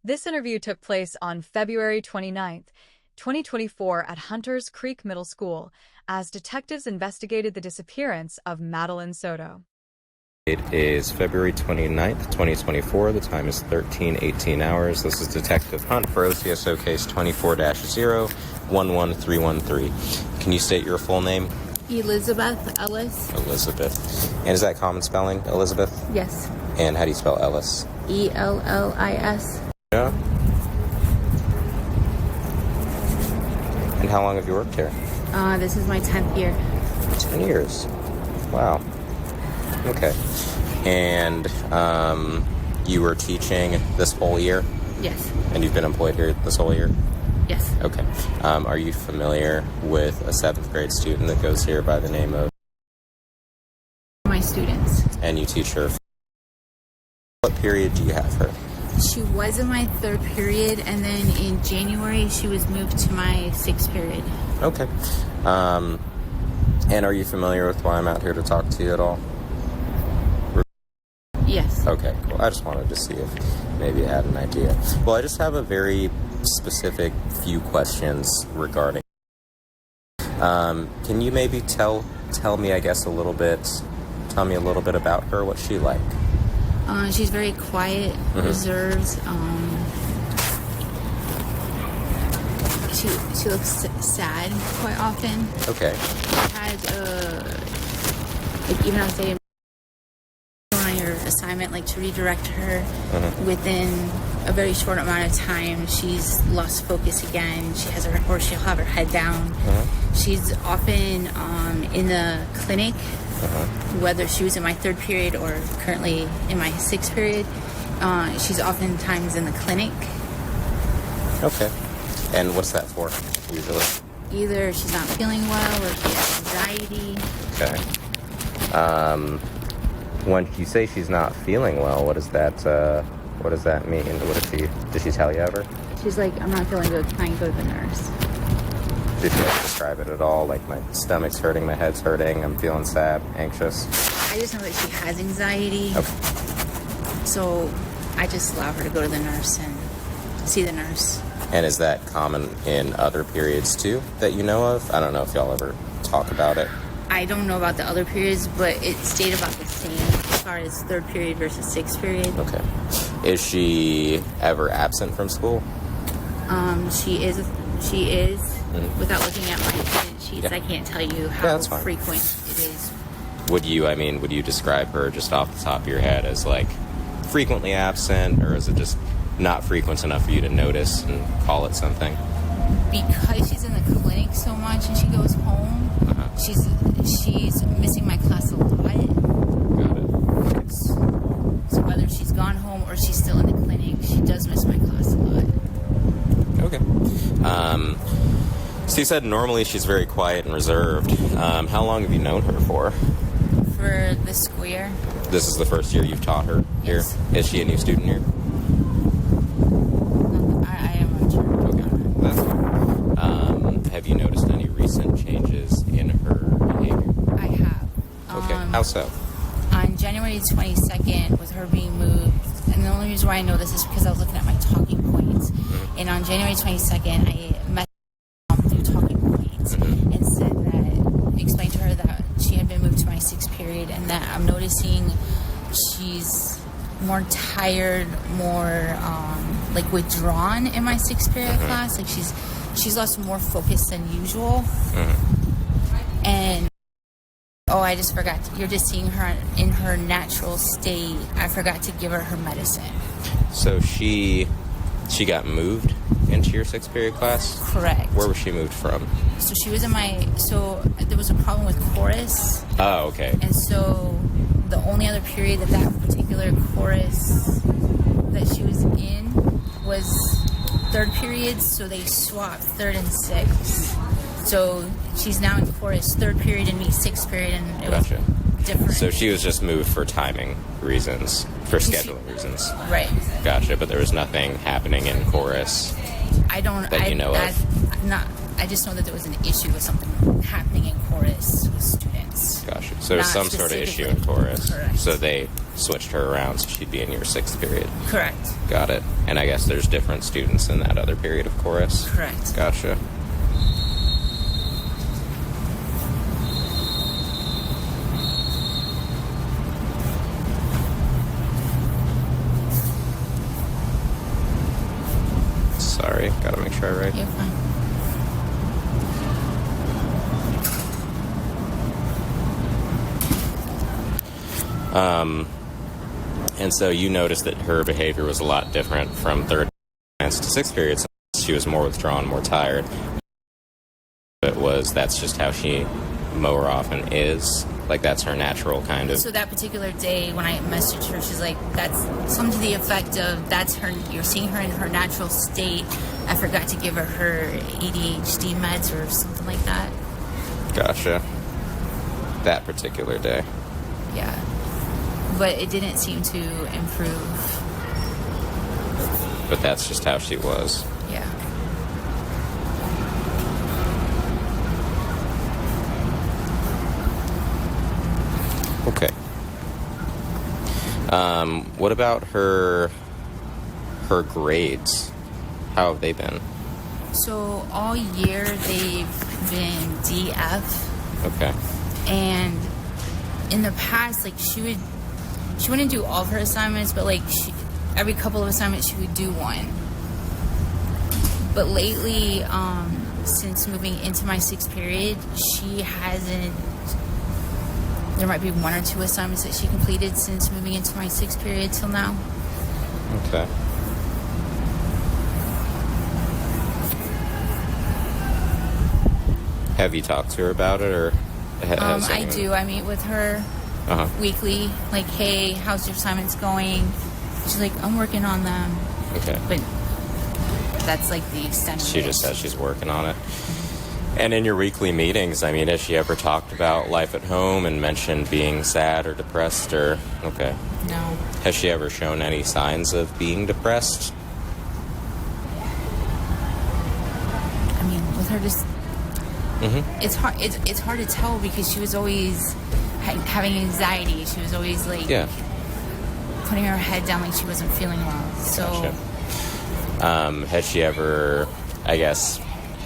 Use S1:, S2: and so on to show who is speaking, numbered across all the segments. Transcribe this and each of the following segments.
S1: This interview took place on February 29th, 2024 at Hunters Creek Middle School as detectives investigated the disappearance of Madeline Soto.
S2: It is February 29th, 2024. The time is 13:18 hours. This is Detective Hunt for OCSO case 24-0-11313. Can you state your full name?
S3: Elizabeth Ellis.
S2: Elizabeth. And is that common spelling, Elizabeth?
S3: Yes.
S2: And how do you spell Ellis?
S3: Ellis.
S2: Yeah. And how long have you worked here?
S3: This is my 10th year.
S2: 10 years. Wow. Okay. And you were teaching this whole year?
S3: Yes.
S2: And you've been employed here this whole year?
S3: Yes.
S2: Okay. Are you familiar with a 7th grade student that goes here by the name of?
S3: My students.
S2: And you teach her? What period do you have her?
S3: She was in my 3rd period, and then in January she was moved to my 6th period.
S2: Okay. And are you familiar with why I'm out here to talk to you at all?
S3: Yes.
S2: Okay, cool. I just wanted to see if maybe you had an idea. Well, I just have a very specific few questions regarding. Can you maybe tell me, I guess, tell me a little bit about her, what she like?
S3: She's very quiet, reserved. She looks sad quite often.
S2: Okay.
S3: Had even on say on your assignment, to redirect her within a very short amount of time, she's lost focus again. She'll have her head down. She's often in the clinic, whether she was in my 3rd period or currently in my 6th period. She's oftentimes in the clinic.
S2: Okay. And what's that for, usually?
S3: Either she's not feeling well or she has anxiety.
S2: Okay. When you say she's not feeling well, what does that mean? Did she tell you ever?
S3: She's like, I'm not feeling good, can I go to the nurse?
S2: Did she describe it at all? Like, my stomach's hurting, my head's hurting, I'm feeling sad, anxious?
S3: I just know that she has anxiety.
S2: Okay.
S3: So I just allow her to go to the nurse and see the nurse.
S2: And is that common in other periods too that you know of? I don't know if y'all ever talk about it.
S3: I don't know about the other periods, but it stayed about the same as far as 3rd period versus 6th period.
S2: Okay. Is she ever absent from school?
S3: She is. Without looking at my attendance sheets, I can't tell you how frequent it is.
S2: Would you describe her just off the top of your head as frequently absent, or is it just not frequent enough for you to notice and call it something?
S3: Because she's in the clinic so much and she goes home, she's missing my class a lot.
S2: Got it.
S3: So whether she's gone home or she's still in the clinic, she does miss my class a lot.
S2: Okay. So you said normally she's very quiet and reserved. How long have you known her for?
S3: For the school year.
S2: This is the first year you've taught her here?
S3: Yes.
S2: Is she a new student here?
S3: I am unsure.
S2: Okay, that's fine. Have you noticed any recent changes in her behavior?
S3: I have.
S2: Okay, how so?
S3: On January 22nd, with her being moved, and the only reason why I know this is because I was looking at my talking points, and on January 22nd, I met her through talking points and explained to her that she had been moved to my 6th period, and that I'm noticing she's more tired, more withdrawn in my 6th period class. She's lost more focus than usual. And I just forgot. You're just seeing her in her natural state. I forgot to give her medicine.
S2: So she got moved into your 6th period class?
S3: Correct.
S2: Where was she moved from?
S3: So she was so there was a problem with chorus.
S2: Oh, okay.
S3: And so the only other period that particular chorus that she was in was 3rd period, so they swapped 3rd and 6th. So she's now in chorus 3rd period and me 6th period, and it was different.
S2: So she was just moved for timing reasons, for scheduling reasons.
S3: Right.
S2: Gotcha, but there was nothing happening in chorus
S3: I just know that there was an issue with something happening in chorus with students. chorus.
S2: Gotcha. So there's
S3: Not
S2: some sort of issue
S3: specifically.
S2: in chorus.
S3: Correct.
S2: So they switched her around so she'd be in your 6th period.
S3: Correct.
S2: Got it. And I guess there's different students in that other period of chorus.
S3: Correct.
S2: Gotcha. Sorry, gotta make sure I write.
S3: You're fine.
S2: And so you noticed that her behavior was a lot different from 3rd to 6th period. She was more withdrawn, more tired. That's just how she more often is. Like, that's her natural kind of.
S3: So that particular day when I messaged her, she's like, that's something to the effect of, that's her, you're seeing her in her natural state. I forgot to give her ADHD meds or something like that.
S2: Gotcha. That particular day.
S3: Yeah. But it didn't seem to improve.
S2: But that's just how she was.
S3: Yeah.
S2: Okay. What about her grades? How have they been?
S3: So all year they've been DF.
S2: Okay.
S3: And in the past, like, she wouldn't do all of her assignments, but like every couple of assignments she would do one. But lately, since moving into my 6th period, she hasn't. There might be 1 or 2 assignments that she completed since moving into my 6th period till now.
S2: Okay. Have you talked to her about it, or has
S3: I
S2: anyone...
S3: do. I meet with her weekly. Like, hey, how's your assignments going? She's like, I'm working on them.
S2: Okay.
S3: But that's like the extent of it.
S2: She just says she's working on it. And in your weekly meetings, I mean, has she ever talked about life at home and mentioned being sad or depressed, or... Okay.
S3: No.
S2: Has she ever shown any signs of being depressed?
S3: I mean, with her just... Mm-hmm. It's hard to tell because she was always having anxiety. She was always like putting her head down like she wasn't feeling well. So,
S2: gotcha. Has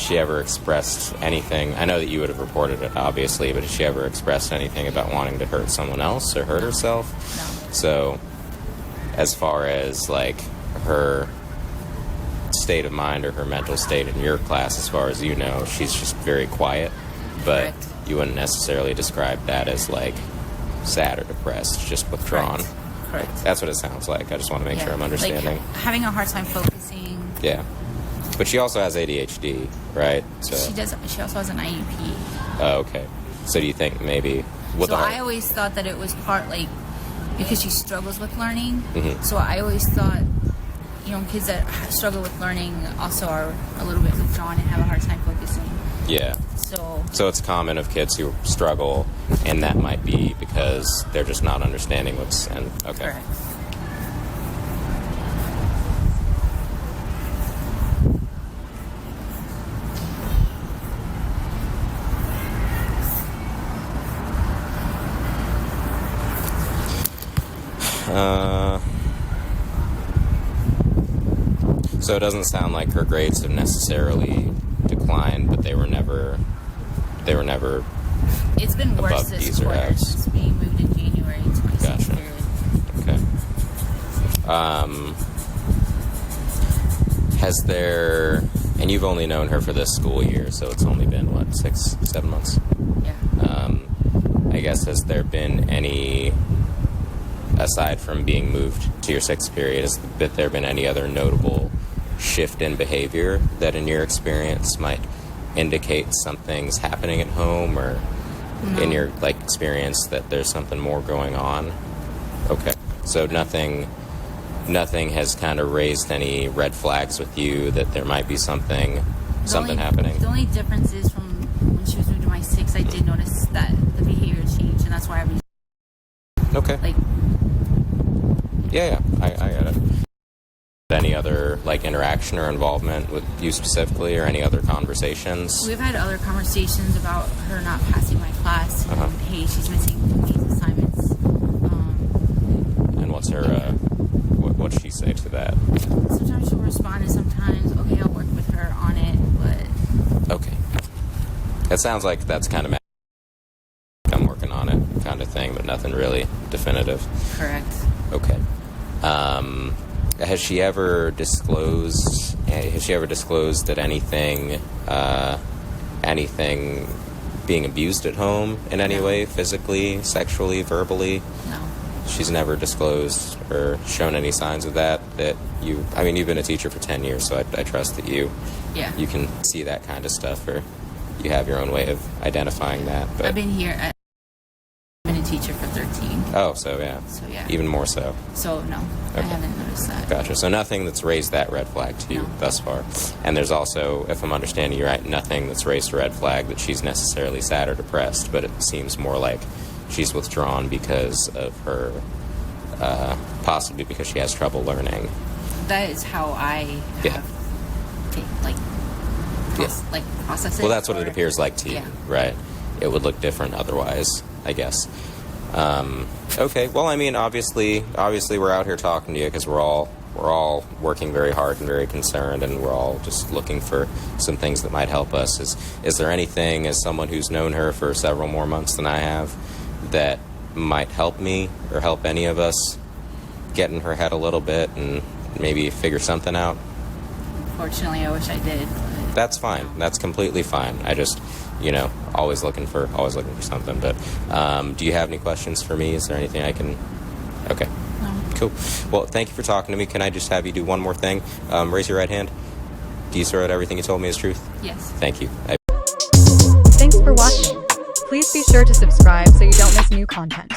S2: she ever expressed anything? I know that you would have reported it, obviously, but has she ever expressed anything about wanting to hurt someone else or hurt herself?
S3: No.
S2: So, as far as like her state of mind or her mental state in your class, as far as you know, she's just very quiet, but
S3: Correct.
S2: You wouldn't necessarily describe that as like sad or depressed, just withdrawn.
S3: Correct.
S2: That's what it sounds like. I just want to make sure I'm understanding.
S3: Like having a hard time focusing.
S2: Yeah. But she also has ADHD, right? So
S3: She does. She also has an IEP.
S2: Oh, okay. So do you think maybe...
S3: I always thought that it was part, like, because she struggles with learning.
S2: Mm-hmm.
S3: So I always thought, kids that struggle with learning also are a little bit withdrawn and have a hard time focusing.
S2: Yeah. So it's common of kids who struggle, and that might be because they're just not understanding what's... Okay.
S3: Correct.
S2: So it doesn't sound like her grades have necessarily declined, but they were never
S3: It's been worse
S2: above
S3: this
S2: B's or
S3: quarter
S2: F's.
S3: since we moved in January 26th
S2: Gotcha.
S3: period.
S2: Okay. Has there... And you've only known her for this school year, so it's only been, 6-7 months?
S3: Yeah.
S2: I guess, has there been any... Aside from being moved to your 6th period, has there been any other notable shift in behavior that in your experience might indicate something's happening at home, or in your experience that there's something more going on? Okay. So nothing has kind of raised any red flags with you that there might be something happening?
S3: The only difference is from when she was moved to my 6th, I did notice that the behavior changed, and that's why I
S2: Okay.
S3: like...
S2: Yeah, I get it. Any other like interaction or involvement with you specifically, or any other conversations?
S3: We've had other conversations about her not passing my class. And, hey, she's missing these assignments.
S2: And what's her? What'd she say to that?
S3: Sometimes she'll respond, and sometimes, okay, I'll work with her on it, but
S2: okay. It sounds like that's kind of I'm working on it kind of thing, but nothing really definitive.
S3: Correct.
S2: Okay. Has she ever disclosed that anything being abused at home in any way, physically, sexually, verbally?
S3: No.
S2: She's never disclosed or shown any signs of that you've been a teacher for 10 years, so I trust that you can see that kind of stuff, or you have your own way of identifying that. But
S3: I've been a teacher for 13.
S2: Oh, so yeah. Even more so.
S3: So no, okay. I haven't noticed that.
S2: Gotcha. So nothing that's raised that red flag to you thus far. And there's also, if I'm understanding you right, nothing that's raised a red flag that she's necessarily sad or depressed, but it seems more like she's withdrawn because of her, possibly because she has trouble learning.
S3: That is how I process it.
S2: Well, that's what it appears like to you, right? It would look different otherwise, I guess. Okay. Well, I mean, obviously, we're out here talking to you because we're all working very hard and very concerned, and we're all just looking for some things that might help us. Is there anything, as someone who's known her for several more months than I have, that might help me or help any of us get in her head a little bit and maybe figure something out?
S3: Unfortunately, I wish I did. But
S2: that's fine. That's completely fine. I just, always looking for something. But do you have any questions for me? Is there anything I can? Okay.
S3: No.
S2: Cool. Well, thank you for talking to me. Can I just have you do one more thing? Raise your right hand. Do you swear that everything you told me is truth?
S3: Yes.
S2: Thank you.
S1: Thanks for watching. Please be sure to subscribe so you don't miss new content.